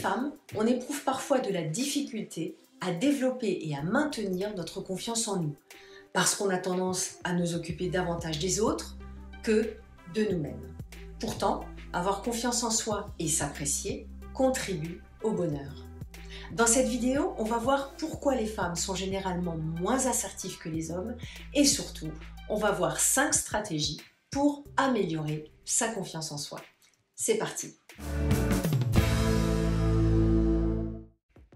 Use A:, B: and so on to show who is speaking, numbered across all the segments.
A: femmes, on éprouve parfois de la difficulté à développer et à maintenir notre confiance en nous, parce qu'on a tendance à nous occuper davantage des autres que de nous-mêmes. Pourtant, avoir confiance en soi et s'apprécier contribue au bonheur. Dans cette vidéo, on va voir pourquoi les femmes sont généralement moins assertives que les hommes et surtout, on va voir 5 stratégies pour améliorer sa confiance en soi. C'est parti!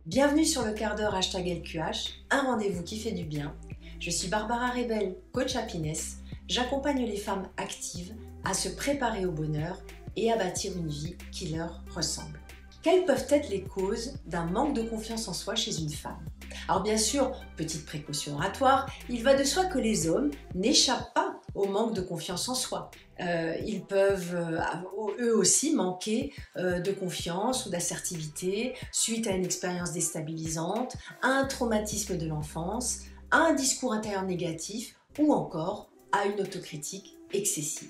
A: Bienvenue sur le quart d'heure #LQH, un rendez-vous qui fait du bien. Je suis Barbara Rebel, coach happiness. J'accompagne les femmes actives à se préparer au bonheur et à bâtir une vie qui leur ressemble. Quelles peuvent être les causes d'un manque de confiance en soi chez une femme? Alors bien sûr, petite précaution oratoire, il va de soi que les hommes n'échappent pas au manque de confiance en soi. Ils peuvent eux aussi manquer de confiance ou d'assertivité suite à une expérience déstabilisante, à un traumatisme de l'enfance, à un discours intérieur négatif ou encore à une autocritique excessive.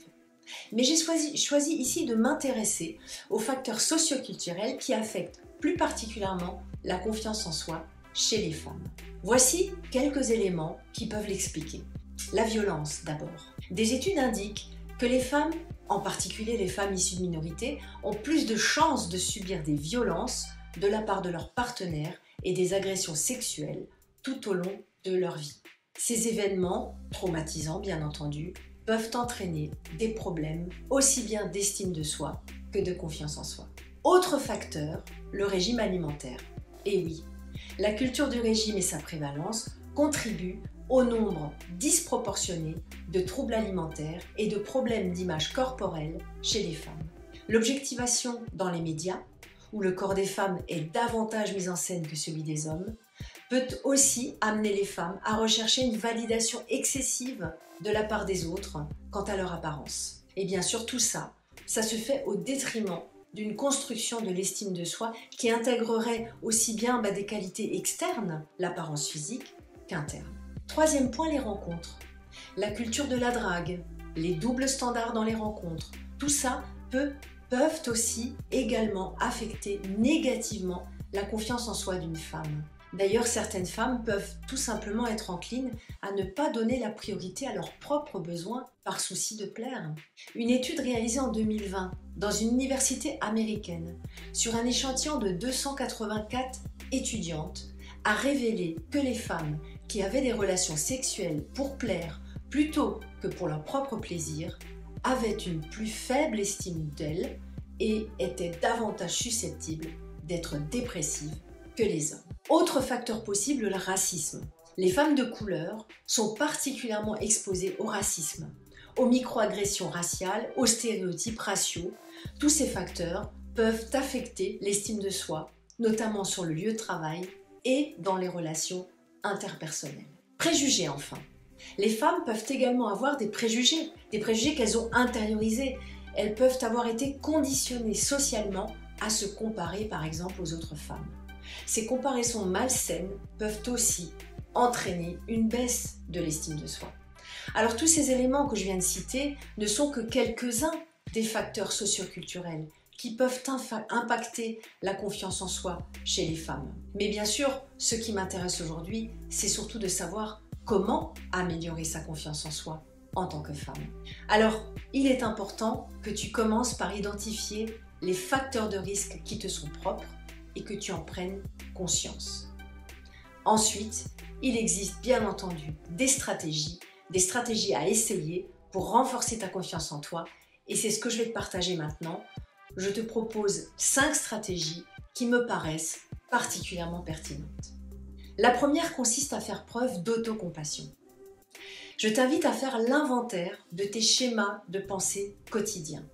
A: Mais j'ai choisi ici de m'intéresser aux facteurs socioculturels qui affectent plus particulièrement la confiance en soi chez les femmes. Voici quelques éléments qui peuvent l'expliquer. La violence d'abord. Des études indiquent que les femmes, en particulier les femmes issues de minorités, ont plus de chances de subir des violences de la part de leurs partenaires et des agressions sexuelles tout au long de leur vie. Ces événements, traumatisants bien entendu, peuvent entraîner des problèmes aussi bien d'estime de soi que de confiance en soi. Autre facteur, le régime alimentaire. Et oui, la culture du régime et sa prévalence contribuent au nombre disproportionné de troubles alimentaires et de problèmes d'image corporelle chez les femmes. L'objectivation dans les médias, où le corps des femmes est davantage mis en scène que celui des hommes, peut aussi amener les femmes à rechercher une validation excessive de la part des autres quant à leur apparence. Et bien sûr, tout ça se fait au détriment d'une construction de l'estime de soi qui intégrerait aussi bien des qualités externes, l'apparence physique, qu'interne. Troisième point, les rencontres. La culture de la drague, les doubles standards dans les rencontres, tout ça peuvent aussi également affecter négativement la confiance en soi d'une femme. D'ailleurs, certaines femmes peuvent tout simplement être enclines à ne pas donner la priorité à leurs propres besoins par souci de plaire. Une étude réalisée en 2020 dans une université américaine sur un échantillon de 284 étudiantes a révélé que les femmes qui avaient des relations sexuelles pour plaire plutôt que pour leur propre plaisir avaient une plus faible estime d'elles et étaient davantage susceptibles d'être dépressives que les hommes. Autre facteur possible, le racisme. Les femmes de couleur sont particulièrement exposées au racisme, aux microagressions raciales, aux stéréotypes raciaux. Tous ces facteurs peuvent affecter l'estime de soi, notamment sur le lieu de travail et dans les relations interpersonnelles. Préjugés enfin. Les femmes peuvent également avoir des préjugés qu'elles ont intériorisés. Elles peuvent avoir été conditionnées socialement à se comparer par exemple aux autres femmes. Ces comparaisons malsaines peuvent aussi entraîner une baisse de l'estime de soi. Alors tous ces éléments que je viens de citer ne sont que quelques-uns des facteurs socioculturels qui peuvent impacter la confiance en soi chez les femmes. Mais bien sûr, ce qui m'intéresse aujourd'hui, c'est surtout de savoir comment améliorer sa confiance en soi en tant que femme. Alors, il est important que tu commences par identifier les facteurs de risque qui te sont propres et que tu en prennes conscience. Ensuite, il existe bien entendu des stratégies à essayer pour renforcer ta confiance en toi et c'est ce que je vais te partager maintenant. Je te propose 5 stratégies qui me paraissent particulièrement pertinentes. La première consiste à faire preuve d'autocompassion. Je t'invite à faire l'inventaire de tes schémas de pensée quotidiens.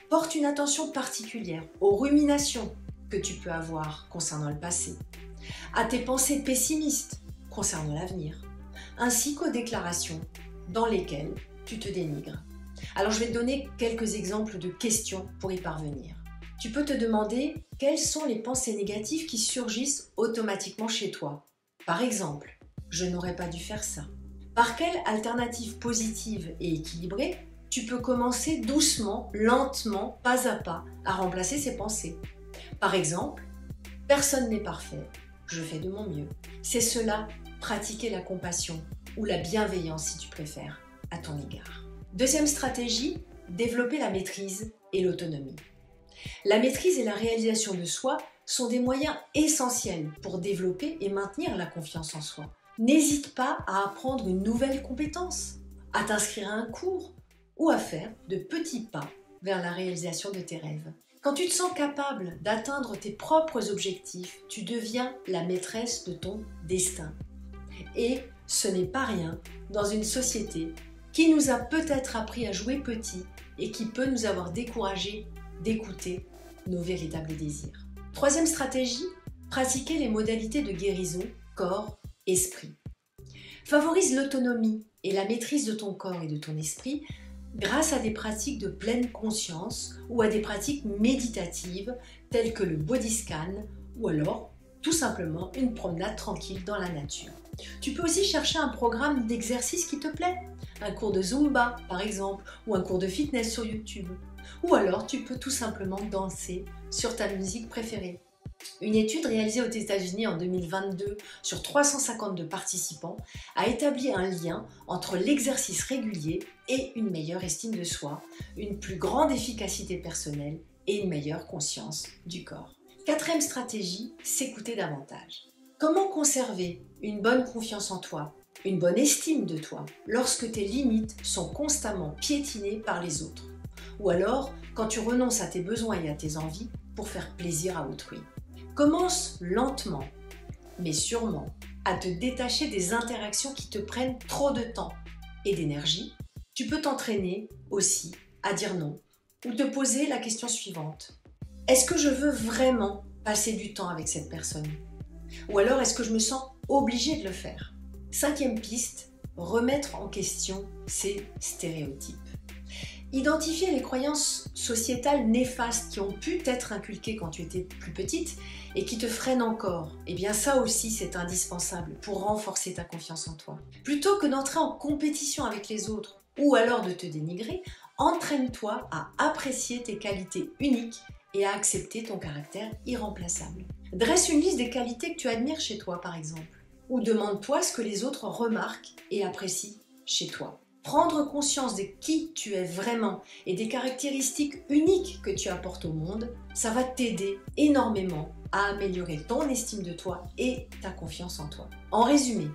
A: Porte une attention particulière aux ruminations que tu peux avoir concernant le passé, à tes pensées pessimistes concernant l'avenir, ainsi qu'aux déclarations dans lesquelles tu te dénigres. Alors je vais te donner quelques exemples de questions pour y parvenir. Tu peux te demander quelles sont les pensées négatives qui surgissent automatiquement chez toi. Par exemple, je n'aurais pas dû faire ça. Par quelle alternative positive et équilibrée tu peux commencer doucement, lentement, pas à pas, à remplacer ces pensées. Par exemple, Personne n'est parfait, je fais de mon mieux. C'est cela, pratiquer la compassion ou la bienveillance si tu préfères, à ton égard. Deuxième stratégie, développer la maîtrise et l'autonomie. La maîtrise et la réalisation de soi sont des moyens essentiels pour développer et maintenir la confiance en soi. N'hésite pas à apprendre une nouvelle compétence, à t'inscrire à un cours ou à faire de petits pas vers la réalisation de tes rêves. Quand tu te sens capable d'atteindre tes propres objectifs, tu deviens la maîtresse de ton destin. Et ce n'est pas rien dans une société qui nous a peut-être appris à jouer petit et qui peut nous avoir découragés d'écouter nos véritables désirs. Troisième stratégie, pratiquer les modalités de guérison corps-esprit. Favorise l'autonomie et la maîtrise de ton corps et de ton esprit grâce à des pratiques de pleine conscience ou à des pratiques méditatives telles que le body scan ou alors tout simplement une promenade tranquille dans la nature. Tu peux aussi chercher un programme d'exercice qui te plaît, un cours de Zumba par exemple ou un cours de fitness sur YouTube. Ou alors tu peux tout simplement danser sur ta musique préférée. Une étude réalisée aux États-Unis en 2022 sur 352 participants a établi un lien entre l'exercice régulier et une meilleure estime de soi, une plus grande efficacité personnelle et une meilleure conscience du corps. Quatrième stratégie, s'écouter davantage. Comment conserver une bonne confiance en toi, une bonne estime de toi, lorsque tes limites sont constamment piétinées par les autres? Ou alors, quand tu renonces à tes besoins et à tes envies pour faire plaisir à autrui. Commence lentement, mais sûrement, à te détacher des interactions qui te prennent trop de temps et d'énergie. Tu peux t'entraîner aussi à dire non ou te poser la question suivante. Est-ce que je veux vraiment passer du temps avec cette personne? Ou alors est-ce que je me sens obligée de le faire? Cinquième piste, remettre en question ces stéréotypes. Identifier les croyances sociétales néfastes qui ont pu t'être inculquées quand tu étais plus petite et qui te freinent encore, eh bien ça aussi c'est indispensable pour renforcer ta confiance en toi. Plutôt que d'entrer en compétition avec les autres ou alors de te dénigrer, entraîne-toi à apprécier tes qualités uniques et à accepter ton caractère irremplaçable. Dresse une liste des qualités que tu admires chez toi par exemple, ou demande-toi ce que les autres remarquent et apprécient chez toi. Prendre conscience de qui tu es vraiment et des caractéristiques uniques que tu apportes au monde, ça va t'aider énormément à améliorer ton estime de toi et ta confiance en toi. En résumé,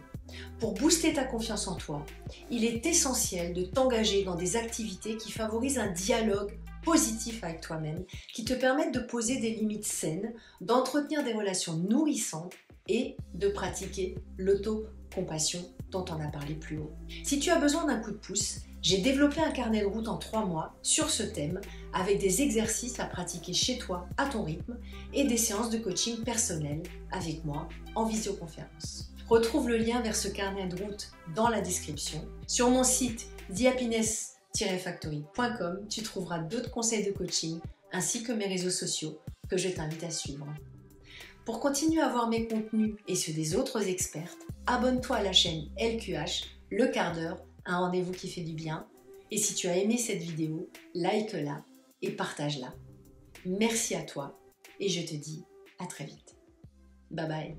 A: pour booster ta confiance en toi, il est essentiel de t'engager dans des activités qui favorisent un dialogue positif avec toi-même, qui te permettent de poser des limites saines, d'entretenir des relations nourrissantes et de pratiquer l'autocompassion dont on a parlé plus haut. Si tu as besoin d'un coup de pouce, j'ai développé un carnet de route en 3 mois sur ce thème avec des exercices à pratiquer chez toi à ton rythme et des séances de coaching personnel avec moi en visioconférence. Retrouve le lien vers ce carnet de route dans la description. Sur mon site thehappiness-factory.com, tu trouveras d'autres conseils de coaching ainsi que mes réseaux sociaux que je t'invite à suivre. Pour continuer à voir mes contenus et ceux des autres expertes, abonne-toi à la chaîne LQH, le quart d'heure, un rendez-vous qui fait du bien. Et si tu as aimé cette vidéo, like-la et partage-la. Merci à toi et je te dis à très vite. Bye bye.